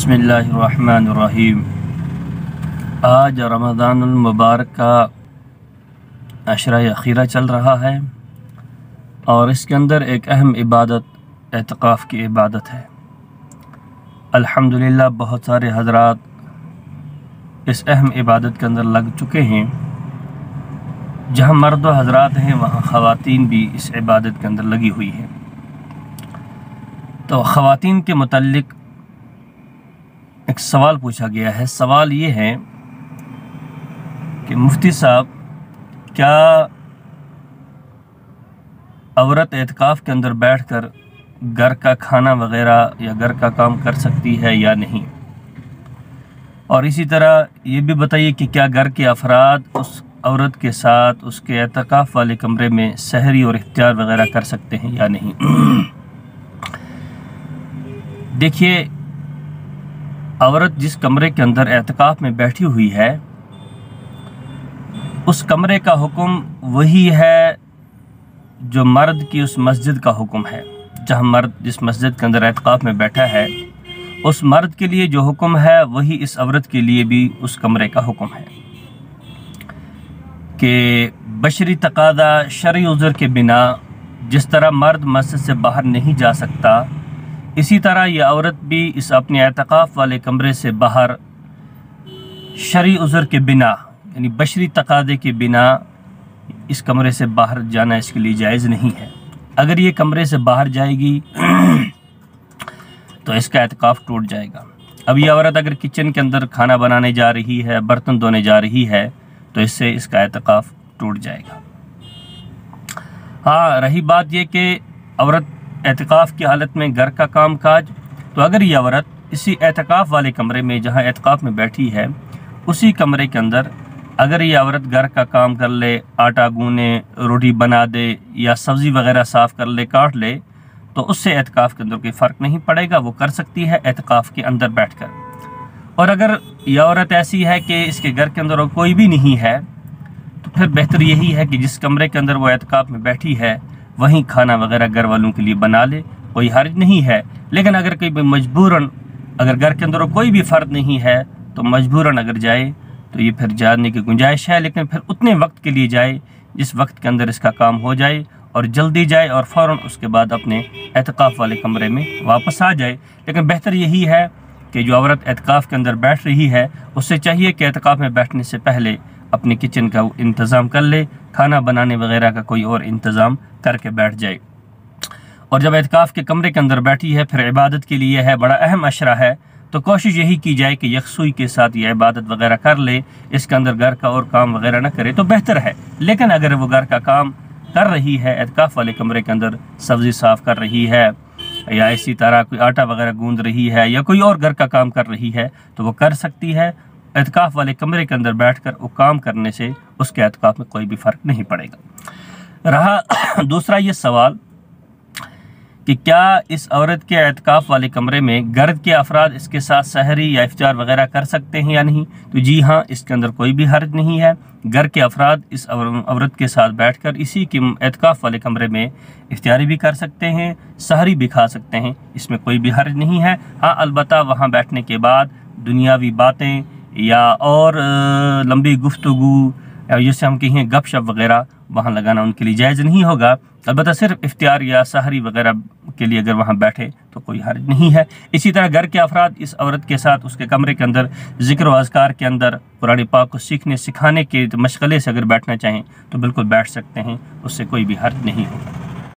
बिस्मिल्लाहिर्रहमानिर्रहीम। आज रमज़ानुल मुबारक का अशरा अखीरा चल रहा है और इसके अंदर एक अहम इबादत एतकाफ़ की इबादत है। अल्हम्दुलिल्लाह बहुत सारे हज़रात इस अहम इबादत के अंदर लग चुके हैं। जहाँ मर्द व हज़रात हैं वहाँ ख़वातीन भी इस इबादत के अंदर लगी हुई हैं। तो ख़वातीन के मुतल्लिक़ एक सवाल पूछा गया है। सवाल ये है कि मुफ्ती साहब, क्या औरत एतकाफ़ के अंदर बैठकर घर का खाना वग़ैरह या घर का काम कर सकती है या नहीं? और इसी तरह ये भी बताइए कि क्या घर के अफराद उस औरत के साथ उसके एतकाफ़ वाले कमरे में सहरी और इफ्तार वग़ैरह कर सकते हैं या नहीं? देखिए, औरत जिस कमरे के अंदर एतकाफ़ में बैठी हुई है उस कमरे का हुक्म वही है जो मर्द की उस मस्जिद का हुक्म है। जहाँ मर्द जिस मस्जिद के अंदर एतकाफ़ में बैठा है उस मर्द के लिए जो हुक्म है वही इस औरत के लिए भी उस कमरे का हुक्म है कि बशरी तकादा शरई उज़्र के बिना जिस तरह मर्द मस्जिद से बाहर नहीं जा सकता, इसी तरह यह औरत भी इस अपने एतकाफ़ वाले कमरे से बाहर शरई उज़्र के बिना यानी बशरी तकादे के बिना इस कमरे से बाहर जाना इसके लिए जायज़ नहीं है। अगर ये कमरे से बाहर जाएगी तो इसका एतकाफ़ टूट जाएगा। अब ये औरत अगर किचन के अंदर खाना बनाने जा रही है, बर्तन धोने जा रही है, तो इससे इसका एतकाफ़ टूट जाएगा। हाँ, रही बात ये कि औरत एतकाफ़ की हालत में घर का काम काज, तो अगर ये औरत इसी एतकाफ़ वाले कमरे में जहाँ एतकाफ़ में बैठी है उसी कमरे के अंदर अगर ये औरत घर का काम कर ले, आटा गूने, रोटी बना दे या सब्ज़ी वग़ैरह साफ़ कर ले, काट ले, तो उससे एतकाफ़ के अंदर कोई फ़र्क नहीं पड़ेगा, वो कर सकती है एतकाफ़ के अंदर बैठकर। और अगर ये औरत ऐसी है कि इसके घर के अंदर कोई भी नहीं है तो फिर बेहतर यही है कि जिस कमरे के अंदर वो एतकाफ़ में बैठी है वहीं खाना वगैरह घर वालों के लिए बना ले, कोई हर्ज नहीं है। लेकिन अगर कोई मजबूरन अगर घर के अंदर कोई भी फ़र्द नहीं है तो मजबूरन अगर जाए तो ये फिर जाने की गुंजाइश है, लेकिन फिर उतने वक्त के लिए जाए जिस वक्त के अंदर इसका काम हो जाए और जल्दी जाए और फ़ौरन उसके बाद अपने एतकाफ़ वाले कमरे में वापस आ जाए। लेकिन बेहतर यही है कि जो औरत एतकाफ़ के अंदर बैठ रही है उससे चाहिए कि एतकाफ़ में बैठने से पहले अपने किचन का इंतज़ाम कर ले, खाना बनाने वगैरह का कोई और इंतज़ाम करके बैठ जाए। और जब एतकाफ़ के कमरे के अंदर बैठी है, फिर इबादत के लिए है, बड़ा अहम अशरा है, तो कोशिश यही की जाए कि यकसुई के साथ ये इबादत वगैरह कर ले, इसके अंदर घर का और काम वगैरह ना करे तो बेहतर है। लेकिन अगर वो घर का काम कर रही है, एतकाफ़ वाले कमरे के अंदर सब्ज़ी साफ़ कर रही है या इसी तरह कोई आटा वगैरह गूंद रही है या कोई और घर का काम कर रही है, तो वो कर सकती है। एतकाफ़ वाले कमरे के अंदर बैठकर वो काम करने से उसके एतकाफ़ में कोई भी फ़र्क नहीं पड़ेगा। रहा दूसरा ये सवाल कि क्या इस औरत के एतकाफ़ वाले कमरे में घर के अफराद इसके साथ सहरी या इफ्तार वगैरह कर सकते हैं या नहीं? तो जी हाँ, इसके अंदर कोई भी हर्ज नहीं है। घर के अफराद इस औरत के साथ बैठकर इसी के एतकाफ़ वाले कमरे में इफ्तारी भी कर सकते हैं, सहरी भी खा सकते हैं, इसमें कोई भी हर्ज नहीं है। हाँ, अलबत्ता वहाँ बैठने के बाद दुनियावी बातें या और लंबी गुफ्तगू जैसे हम कहें गपशप वगैरह वहाँ लगाना उनके लिए जायज़ नहीं होगा। अलबत्ता सिर्फ इफ्तियार या सहरी वगैरह के लिए अगर वहाँ बैठे तो कोई हर्ज नहीं है। इसी तरह घर के अफराद इस औरत के साथ उसके कमरे के अंदर ज़िक्र व अज़कार के अंदर कुरान पाक को सीखने सिखाने के मशगले से अगर बैठना चाहें तो बिल्कुल बैठ सकते हैं, उससे कोई भी हर्ज नहीं होगा।